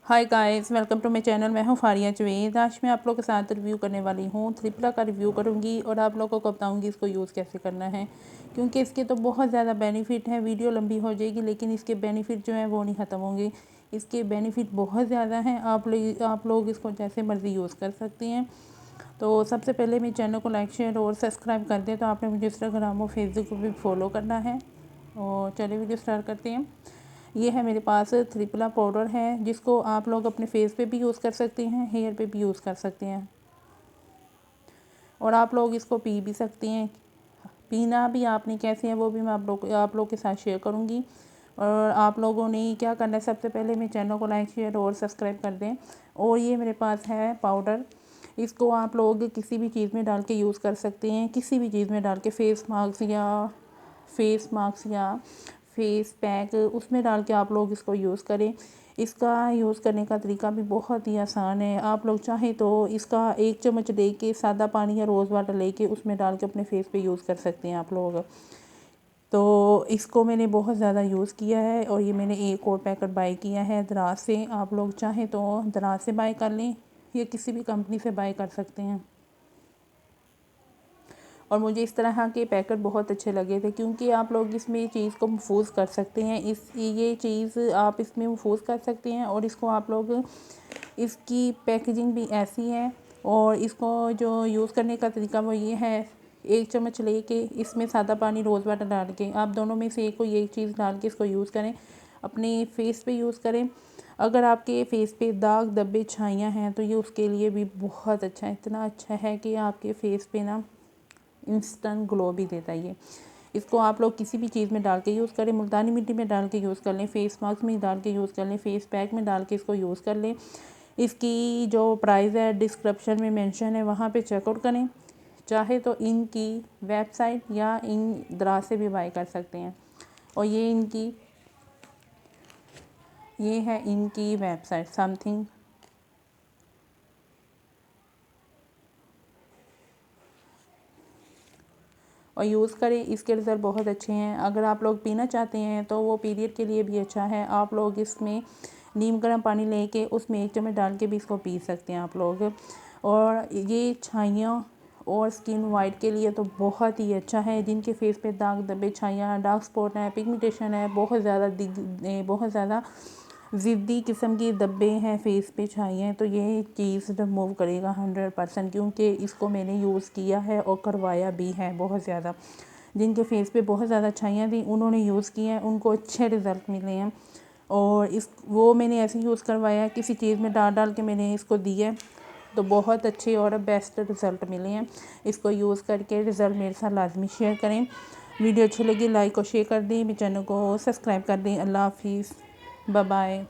Hi guys, welcome to my channel. मैं हूं फारिया जवेद। आज मैं आप लोगों के साथ रिव्यू करने वाली हूं। त्रिपला का रिव्यू करूंगी और आप लोगों को बताऊंगी इसको यूज़ कैसे करना है, क्योंकि इसके तो बहुत ज़्यादा बेनिफिट हैं। वीडियो लंबी हो जाएगी लेकिन इसके बेनिफिट जो हैं वो नहीं ख़त्म होंगे। इसके बेनिफिट बहुत ज़्यादा हैं। आप लोग इसको जैसे मर्ज़ी यूज़ कर सकती हैं। तो सबसे पहले मेरे चैनल को लाइक शेयर और सब्सक्राइब कर दें। तो आपने मुझे इंस्टाग्राम और फेसबुक पर भी फॉलो करना है। और चलिए वीडियो स्टार्ट करते हैं। ये है मेरे पास त्रिपला पाउडर है, जिसको आप लोग अपने फेस पे भी यूज़ कर सकते हैं, हेयर पे भी यूज़ कर सकते हैं और आप लोग इसको पी भी सकते हैं। पीना भी आपने कैसे है वो भी मैं आप लोग के साथ शेयर करूँगी। और आप लोगों ने क्या करना है, सबसे पहले मेरे चैनल को लाइक शेयर और सब्सक्राइब कर दें। और ये मेरे पास है पाउडर। इसको आप लोग किसी भी चीज़ में डाल के यूज़ कर सकते हैं, किसी भी चीज़ में डाल के, फेस मास्क या फेस पैक उसमें डाल के आप लोग इसको यूज़ करें। इसका यूज़ करने का तरीका भी बहुत ही आसान है। आप लोग चाहें तो इसका 1 चम्मच लेके सादा पानी या रोज़ वाटर लेके उसमें डाल के अपने फेस पे यूज़ कर सकते हैं आप लोग। तो इसको मैंने बहुत ज़्यादा यूज़ किया है और ये मैंने एक और पैकेट बाय किया है दराज से। आप लोग चाहें तो दराज से बाय कर लें या किसी भी कंपनी से बाय कर सकते हैं। और मुझे इस तरह के पैकेट बहुत अच्छे लगे थे, क्योंकि आप लोग इसमें चीज़ को महफूज कर सकते हैं। ये चीज़ आप इसमें महफूज कर सकते हैं और इसको आप लोग, इसकी पैकेजिंग भी ऐसी है। और इसको जो यूज़ करने का तरीका वो ये है, 1 चम्मच लेके इसमें सादा पानी रोज़ वाटर डाल के आप दोनों में से कोई एक चीज़ डाल के इसको यूज़ करें, अपने फेस पे यूज़ करें। अगर आपके फेस पे दाग धब्बे छाइयाँ हैं तो ये उसके लिए भी बहुत अच्छा है। इतना अच्छा है कि आपके फेस पे ना इंस्टेंट ग्लो भी देता है ये। इसको आप लोग किसी भी चीज़ में डाल के यूज़ करें, मुल्तानी मिट्टी में डाल के यूज़ कर लें, फेस मास्क में डाल के यूज़ कर लें, फेस पैक में डाल के इसको यूज़ कर लें। इसकी जो प्राइस है डिस्क्रिप्शन में मेंशन है, वहाँ पे चेकआउट करें। चाहे तो इनकी वेबसाइट या इन दराज से भी बाय कर सकते हैं। और ये है इनकी वेबसाइट समथिंग। और यूज़ करें, इसके रिज़ल्ट बहुत अच्छे हैं। अगर आप लोग पीना चाहते हैं तो वो पीरियड के लिए भी अच्छा है। आप लोग इसमें नीम गर्म पानी लेके उसमें 1 चम्मच डाल के भी इसको पी सकते हैं आप लोग। और ये छाइयाँ और स्किन वाइट के लिए तो बहुत ही अच्छा है। जिनके फेस पे दाग धब्बे छाइयाँ, डार्क स्पॉट है, पिगमेंटेशन है, बहुत ज़्यादा ज़िद्दी किस्म के धब्बे हैं, फेस पे छाई हैं, तो ये चीज़ रिमूव करेगा 100%। क्योंकि इसको मैंने यूज़ किया है और करवाया भी है बहुत ज़्यादा। जिनके फेस पे बहुत ज़्यादा छाइयाँ थी उन्होंने यूज़ किया है, उनको अच्छे रिज़ल्ट मिले हैं। और वो मैंने ऐसे यूज़ करवाया, किसी चीज़ में डाल के मैंने इसको दिया, तो बहुत अच्छे और बेस्ट रिज़ल्ट मिले हैं। इसको यूज़ करके रिज़ल्ट मेरे साथ लाजमी शेयर करें। वीडियो अच्छी लगी लाइक और शेयर कर दें, मेरे चैनल को सब्सक्राइब कर दें। अल्लाह हाफिज़, बाय बाय।